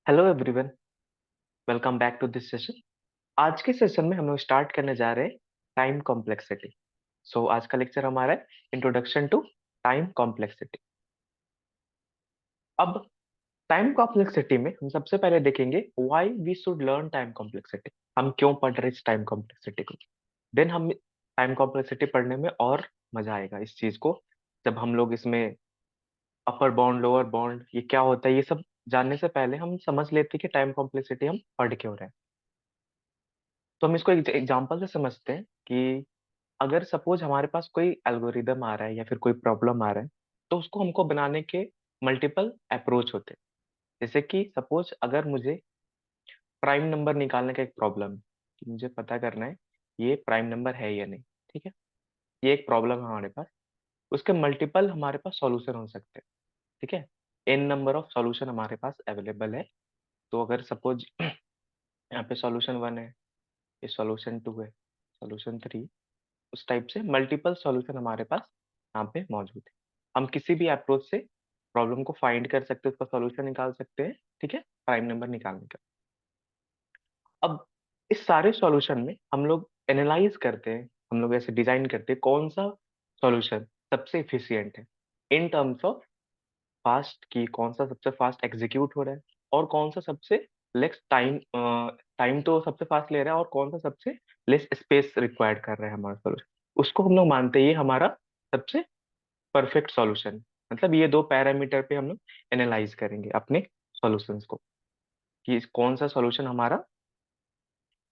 Hello everyone, welcome back to this session. आज के session में हम लोग स्टार्ट करने जा रहे हैं टाइम कॉम्प्लेक्सिटी। सो आज का लेक्चर हमारा है इंट्रोडक्शन टू टाइम कॉम्प्लेक्सिटी। अब टाइम कॉम्प्लेक्सिटी में हम सबसे पहले देखेंगे why we should learn time complexity. हम क्यों पढ़ रहे हैं इस टाइम कॉम्प्लेक्सिटी को। देन हम टाइम कॉम्प्लेक्सिटी पढ़ने में और मजा आएगा इस चीज को, जब हम लोग इसमें अपर बाउंड लोअर बाउंड ये क्या होता है ये सब जानने से पहले हम समझ लेते हैं कि टाइम कॉम्प्लेक्सिटी हम पढ़ क्यों रहे हैं। तो हम इसको एक एग्जांपल से समझते हैं कि अगर सपोज हमारे पास कोई एल्गोरिदम आ रहा है या फिर कोई प्रॉब्लम आ रहा है, तो उसको हमको बनाने के मल्टीपल अप्रोच होते हैं। जैसे कि सपोज अगर मुझे प्राइम नंबर निकालने का एक प्रॉब्लम है कि मुझे पता करना है ये प्राइम नंबर है या नहीं। ठीक है, ये एक प्रॉब्लम है हमारे पास। उसके मल्टीपल हमारे पास सॉल्यूशन हो सकते हैं। ठीक है, एन नंबर ऑफ सॉल्यूशन हमारे पास अवेलेबल है। तो अगर सपोज यहाँ पे सॉल्यूशन वन है, ये सॉल्यूशन टू है, सॉल्यूशन थ्री, उस टाइप से मल्टीपल सॉल्यूशन हमारे पास यहाँ पे मौजूद है। हम किसी भी अप्रोच से प्रॉब्लम को फाइंड कर सकते हैं, उसका सॉल्यूशन निकाल सकते हैं। ठीक है, प्राइम नंबर निकालने का। अब इस सारे सॉल्यूशन में हम लोग एनालाइज करते हैं, हम लोग ऐसे डिजाइन करते हैं कौन सा सॉल्यूशन सबसे इफिशियंट है इन टर्म्स ऑफ फास्ट, की कौन सा सबसे फास्ट एग्जीक्यूट हो रहा है और कौन सा सबसे लेस टाइम टाइम तो सबसे फास्ट ले रहा है और कौन सा सबसे लेस स्पेस रिक्वायर्ड कर रहा है हमारा सॉल्यूशन। उसको हम लोग मानते हैं ये हमारा सबसे परफेक्ट सॉल्यूशन। मतलब ये दो पैरामीटर पे हम लोग एनालाइज करेंगे अपने सॉल्यूशंस को कि कौन सा सॉल्यूशन हमारा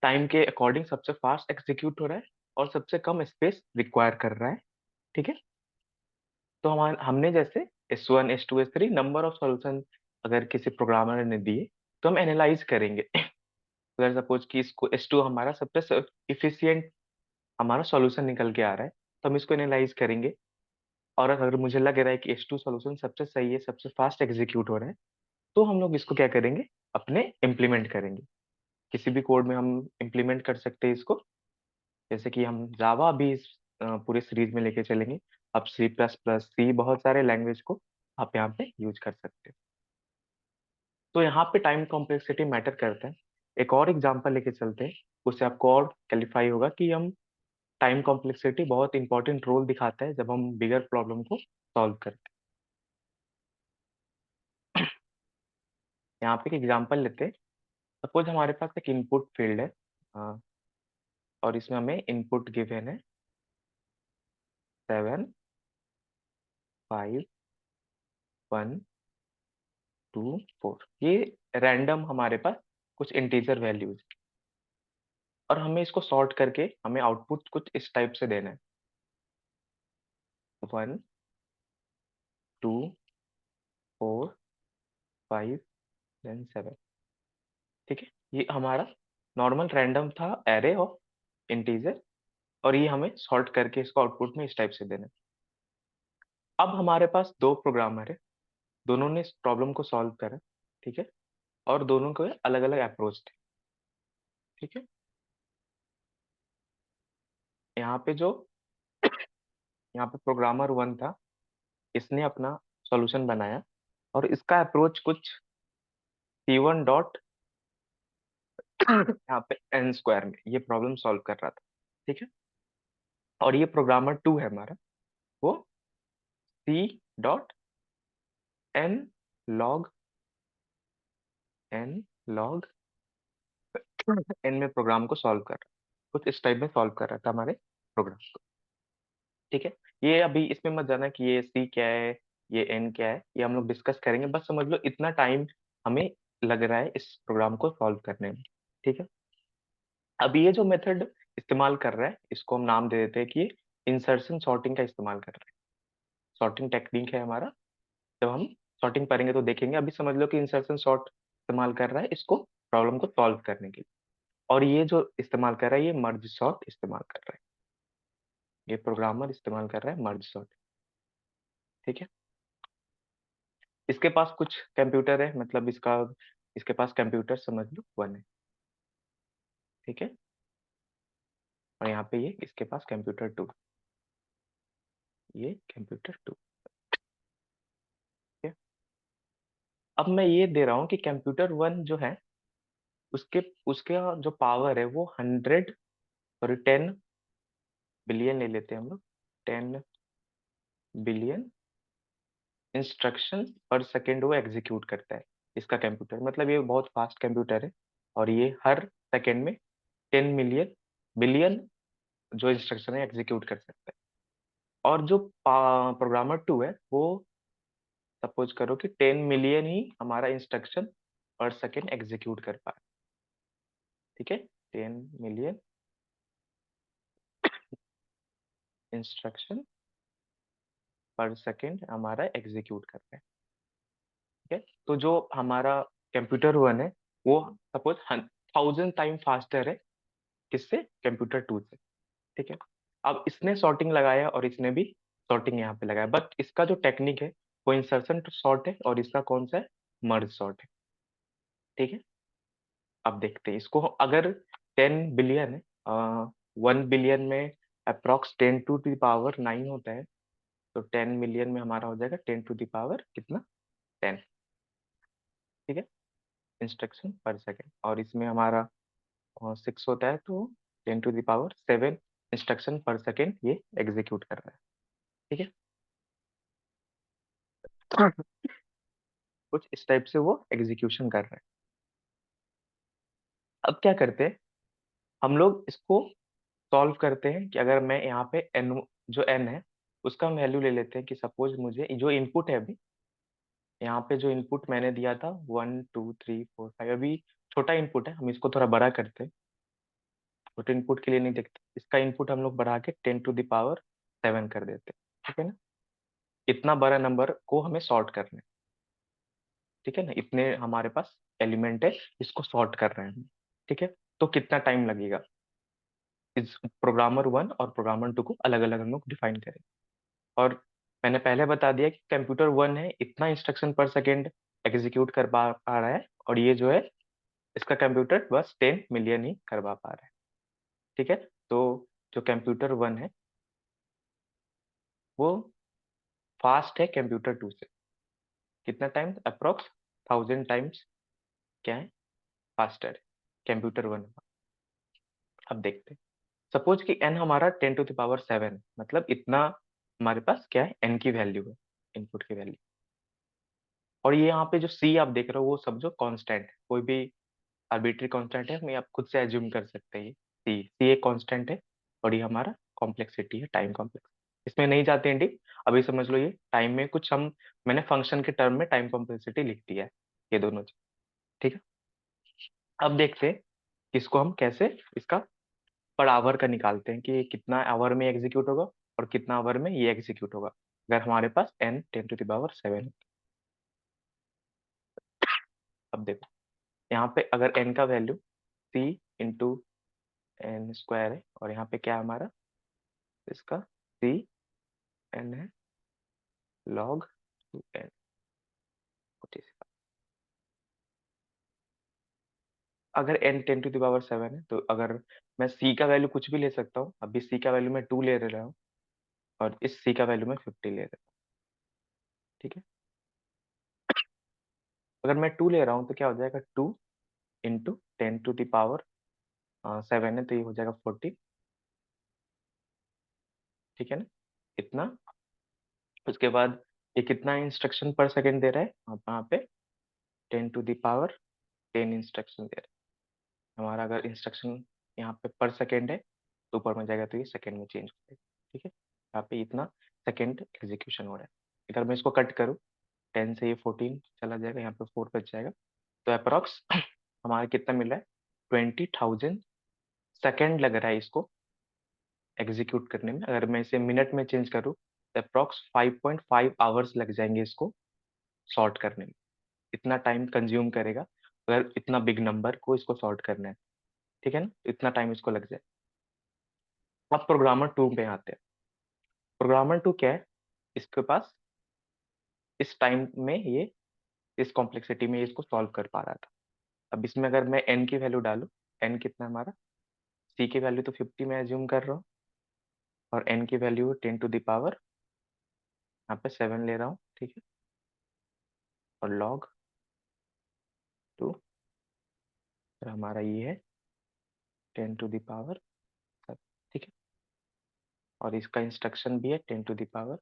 टाइम के अकॉर्डिंग सबसे फास्ट एग्जीक्यूट हो रहा है और सबसे कम स्पेस रिक्वायर कर रहा है। ठीक है, तो हमने जैसे S1 S2 S3 number of solution अगर किसी प्रोग्रामर ने दिए तो हम एनालाइज करेंगे। अगर सपोज कि इसको S2 हमारा सबसे इफिशियंट हमारा सॉल्यूशन निकल के आ रहा है, तो हम इसको एनालाइज करेंगे। और अगर मुझे लग रहा है कि S2 सॉल्यूशन सबसे सही है, सबसे फास्ट एग्जीक्यूट हो रहा है, तो हम लोग इसको क्या करेंगे, अपने इम्प्लीमेंट करेंगे। किसी भी कोड में हम इम्प्लीमेंट कर सकते हैं इसको। जैसे कि हम जावा भी इस पूरे सीरीज में लेके चलेंगे। अब C++, बहुत सारे लैंग्वेज को आप यहाँ पे यूज कर सकते हैं। तो यहाँ पे टाइम कॉम्प्लेक्सिटी मैटर करता है। एक और एग्जांपल लेके चलते हैं, उससे आपको और क्लिफाई होगा कि हम टाइम कॉम्प्लेक्सिटी बहुत इंपॉर्टेंट रोल दिखाता है जब हम बिगर प्रॉब्लम को सॉल्व करते हैं। यहाँ पे एक एग्जांपल लेते हैं। सपोज हमारे पास एक इनपुट फील्ड है, और इसमें हमें इनपुट गिवन है 7 5 1 2 4। ये रैंडम हमारे पास कुछ इंटीजर वैल्यूज, और हमें इसको सॉर्ट करके हमें आउटपुट कुछ इस टाइप से देना है, 1 2 4 5 देन 7। ठीक है, ये हमारा नॉर्मल रैंडम था एरे ऑफ इंटीजर, और ये हमें सॉर्ट करके इसको आउटपुट में इस टाइप से देना है। अब हमारे पास दो प्रोग्रामर है, दोनों ने इस प्रॉब्लम को सॉल्व करा। ठीक है, और दोनों के अलग अलग अप्रोच थे। ठीक है, यहाँ पे जो यहाँ पे प्रोग्रामर वन था, इसने अपना सॉल्यूशन बनाया, और इसका अप्रोच कुछ C1 डॉट यहाँ पे एन स्क्वायर में ये प्रॉब्लम सॉल्व कर रहा था। ठीक है, और ये प्रोग्रामर टू है हमारा, वो C.n log n में प्रोग्राम को सॉल्व कर रहा है, कुछ इस टाइप में सॉल्व कर रहा था हमारे प्रोग्राम को। ठीक है, ये अभी इसमें मत जाना कि ये C क्या है, ये n क्या है, ये हम लोग डिस्कस करेंगे। बस समझ लो इतना टाइम हमें लग रहा है इस प्रोग्राम को सॉल्व करने में। ठीक है, अब ये जो मेथड इस्तेमाल कर रहा है, इसको हम नाम दे देते हैं कि इंसर्शन सॉर्टिंग का इस्तेमाल कर रहा है। सॉर्टिंग टेक्निक है हमारा। जब हम सॉर्टिंग पढ़ेंगे तो देखेंगे। अभी समझ लो कि इंसर्शन सॉर्ट इस्तेमाल कर रहा है इसको प्रॉब्लम को सॉल्व करने के लिए, और ये जो इस्तेमाल कर रहा है ये मर्ज सॉर्ट इस्तेमाल कर रहा है। ये प्रोग्रामर इस्तेमाल कर रहा है मर्ज सॉर्ट। ठीक है, इसके पास कुछ कंप्यूटर है, मतलब इसके पास कंप्यूटर समझ लो वन है। ठीक है, और यहाँ पे ये इसके पास कंप्यूटर टू, ये कंप्यूटर टू। ठीक है, अब मैं ये दे रहा हूँ कि कंप्यूटर वन जो है उसके उसके जो पावर है वो 100, सॉरी 10 बिलियन ले लेते हैं हम लोग, 10 बिलियन इंस्ट्रक्शन पर सेकेंड वो एग्जीक्यूट करता है। इसका कंप्यूटर मतलब ये बहुत फास्ट कंप्यूटर है, और ये हर सेकेंड में 10 बिलियन जो इंस्ट्रक्शन है एग्जीक्यूट कर सकता है। और जो प्रोग्रामर टू है वो सपोज करो कि 10 मिलियन ही हमारा इंस्ट्रक्शन पर सेकेंड एग्जीक्यूट कर पाए। ठीक है, 10 मिलियन इंस्ट्रक्शन पर सेकेंड हमारा एग्जीक्यूट कर रहे हैं। ठीक है, तो जो हमारा कंप्यूटर वन है वो सपोज 1000 टाइम फास्टर है किससे, कंप्यूटर टू से। ठीक है, अब इसने सॉर्टिंग लगाया और इसने भी सॉर्टिंग यहाँ पे लगाया, बट इसका जो टेक्निक है वो इंसर्शन टू सॉर्ट है और इसका कौन सा है, मर्ज सॉर्ट है। ठीक है, अब देखते हैं इसको। अगर 10 बिलियन है, 1 बिलियन में अप्रोक्स 10 टू द पावर 9 होता है, तो 10 मिलियन में हमारा हो जाएगा 10 टू द पावर कितना, 10। ठीक है, इंस्ट्रक्शन पर सेकेंड, और इसमें हमारा 6 होता है, तो 10 टू द पावर 7 इंस्ट्रक्शन पर सेकेंड ये एग्जीक्यूट कर रहा है। ठीक है, कुछ इस टाइप से वो एग्जीक्यूशन कर रहे हैं। अब क्या करते हैं, हम लोग इसको सॉल्व करते हैं कि अगर मैं यहाँ पे एन, जो एन है उसका हम वैल्यू ले लेते हैं कि सपोज मुझे जो इनपुट है अभी, यहाँ पे जो इनपुट मैंने दिया था 1 2 3 4 5, अभी छोटा इनपुट है, हम इसको थोड़ा बड़ा करते हैं। छोटे इनपुट के लिए नहीं देखते, इसका इनपुट हम लोग बढ़ा के 10 टू द पावर 7 कर देते हैं। ठीक है ना, इतना बड़ा नंबर को हमें सॉर्ट करना है। ठीक है ना, इतने हमारे पास एलिमेंट है, इसको सॉर्ट कर रहे हैं हम। ठीक है, तो कितना टाइम लगेगा, इस प्रोग्रामर वन और प्रोग्रामर टू को अलग अलग हम लोग डिफाइन करें। और मैंने पहले बता दिया कि कंप्यूटर वन है इतना इंस्ट्रक्शन पर सेकेंड एग्जीक्यूट कर पा रहा है, और ये जो है इसका कंप्यूटर बस 10 मिलियन ही करवा पा रहा है। ठीक है, तो जो कंप्यूटर वन है वो फास्ट है कंप्यूटर टू से, कितना टाइम, अप्रोक्स 1000 टाइम्स क्या है, फास्टर है कंप्यूटर वन। अब देखते हैं, सपोज कि एन हमारा 10 टू द पावर 7, मतलब इतना हमारे पास क्या है, एन की वैल्यू है, इनपुट की वैल्यू। और ये यहाँ पे जो सी आप देख रहे हो वो सब जो कांस्टेंट है, कोई भी आर्बिट्री कांस्टेंट है, मैं आप खुद से एज्यूम कर सकते हैं। ये सी एक कांस्टेंट है, और ये हमारा कॉम्प्लेक्सिटी है, टाइम कॉम्प्लेक्स। इसमें नहीं जाते हैं डीप, अभी समझ लो ये टाइम में कुछ हम, मैंने फंक्शन के टर्म में टाइम कॉम्प्लेक्सिटी लिख दिया है, ये दोनों चीज। ठीक है, अब देखते हैं इसको हम कैसे इसका पर आवर का निकालते हैं कि कितना आवर में एग्जीक्यूट होगा और कितना आवर में ये एग्जीक्यूट होगा, अगर हमारे पास एन 10 टू द पावर 7 है। अब देखो यहाँ पे अगर एन का value C into N square है, और यहाँ पे क्या है हमारा, इसका सी एन है लॉग टू एन। अगर एन 10 टू द पावर 7 है, तो अगर मैं सी का वैल्यू कुछ भी ले सकता हूँ, अभी सी का वैल्यू मैं 2 ले रहा हूँ, और इस सी का वैल्यू मैं 50 ले रहा हूँ। ठीक है, अगर मैं 2 ले रहा हूँ तो क्या हो जाएगा, 2 इंटू 10 टू द पावर 7 है, तो ये हो जाएगा 40। ठीक है ना, इतना। उसके बाद ये कितना इंस्ट्रक्शन पर सेकेंड दे रहा है, आप यहाँ पे 10 टू द पावर 10 इंस्ट्रक्शन दे रहा है। हमारा अगर इंस्ट्रक्शन यहाँ पे पर सेकेंड है तो ऊपर में जाएगा तो ये सेकेंड में चेंज हो जाएगा। ठीक है, यहाँ पे इतना सेकेंड एग्जीक्यूशन हो रहा है। अगर मैं इसको कट करूँ, 10 से ये 14 चला जाएगा, यहाँ पे 4 बच जाएगा, तो अप्रोक्स हमारा कितना मिल रहा है, 20,000 सेकेंड लग रहा है इसको एग्जीक्यूट करने में। अगर मैं इसे मिनट में चेंज करूँ तो अप्रोक्स 5.5 आवर्स लग जाएंगे इसको सॉर्ट करने में। इतना टाइम कंज्यूम करेगा अगर इतना बिग नंबर को इसको सॉर्ट करना है। ठीक है ना, इतना टाइम इसको लग जाए। अब प्रोग्रामर टू पे आते हैं। प्रोग्रामर टू क्या है, इसके पास इस टाइम में ये इस कॉम्प्लेक्सिटी में इसको सॉल्व कर पा रहा था। अब इसमें अगर मैं एन की वैल्यू डालूं, एन कितना है हमारा, सी की वैल्यू तो 50 में एज्यूम कर रहा हूँ, और एन की वैल्यू 10 टू द पावर यहाँ पे 7 ले रहा हूँ। ठीक है, और लॉग टू, फिर हमारा ये है 10⁻⁷, ठीक है। और इसका इंस्ट्रक्शन भी है 10⁻⁷,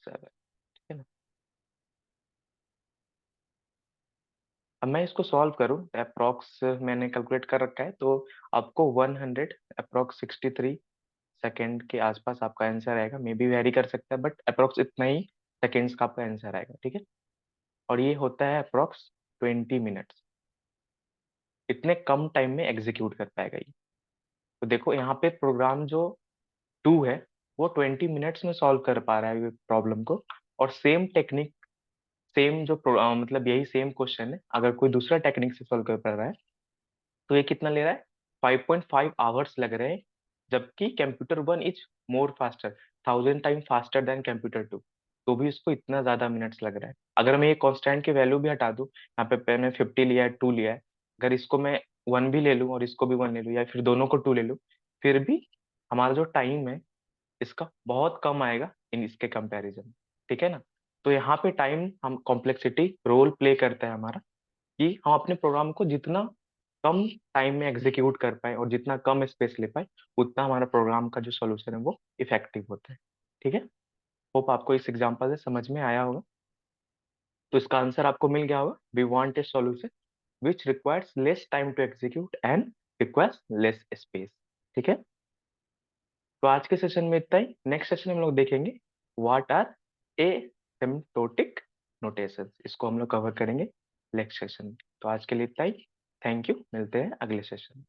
ठीक है ना। अब मैं इसको सॉल्व करूँ, अप्रॉक्स मैंने कैलकुलेट कर रखा है, तो आपको 100 अप्रॉक्स 63 सेकेंड के आसपास आपका आंसर आएगा। मे बी वेरी कर सकता है, बट अप्रॉक्स इतना ही सेकेंड्स का आपका आंसर आएगा, ठीक है। और ये होता है अप्रॉक्स 20 मिनट्स। इतने कम टाइम में एग्जीक्यूट कर पाएगा ये। तो देखो यहाँ पे प्रोग्राम जो 2 है वो 20 मिनट्स में सॉल्व कर पा रहा है प्रॉब्लम को। और सेम टेक्निक, सेम जो मतलब यही सेम क्वेश्चन है, अगर कोई दूसरा टेक्निक से सॉल्व कर पा रहा है तो ये कितना ले रहा है, 5.5 आवर्स लग रहे हैं। जबकि computer 1 is more faster, 1000 time faster than computer 2, तो भी इसको इतना ज्यादा मिनट्स लग रहा है। अगर मैं ये कांस्टेंट की वैल्यू भी हटा दूं, यहाँ पे मैंने 50 लिया है, 2 लिया है, अगर इसको मैं 1 भी ले लूं और इसको भी 1 ले लूं, या फिर दोनों को 2 ले लूं, फिर भी हमारा जो टाइम है इसका बहुत कम आएगा इन इसके कंपैरिजन में, ठीक है ना। तो यहाँ पे टाइम हम कॉम्प्लेक्सिटी रोल प्ले करता है हमारा, कि हम अपने प्रोग्राम को जितना कम टाइम में एग्जीक्यूट कर पाए और जितना कम स्पेस ले पाए, उतना हमारा प्रोग्राम का जो सॉल्यूशन है वो इफेक्टिव होता है, ठीक है। होप आपको इस एग्जांपल से समझ में आया होगा। तो इसका आंसर आपको मिल गया होगा, we want a solution which requires less time to execute and requires less space, ठीक है। तो आज के सेशन में इतना ही। नेक्स्ट सेशन में हम लोग देखेंगे व्हाट आर एसिम्प्टोटिक नोटेशंस, इसको हम लोग कवर करेंगे नेक्स्ट सेशन में। तो आज के लिए इतना ही। थैंक यू, मिलते हैं अगले सेशन में।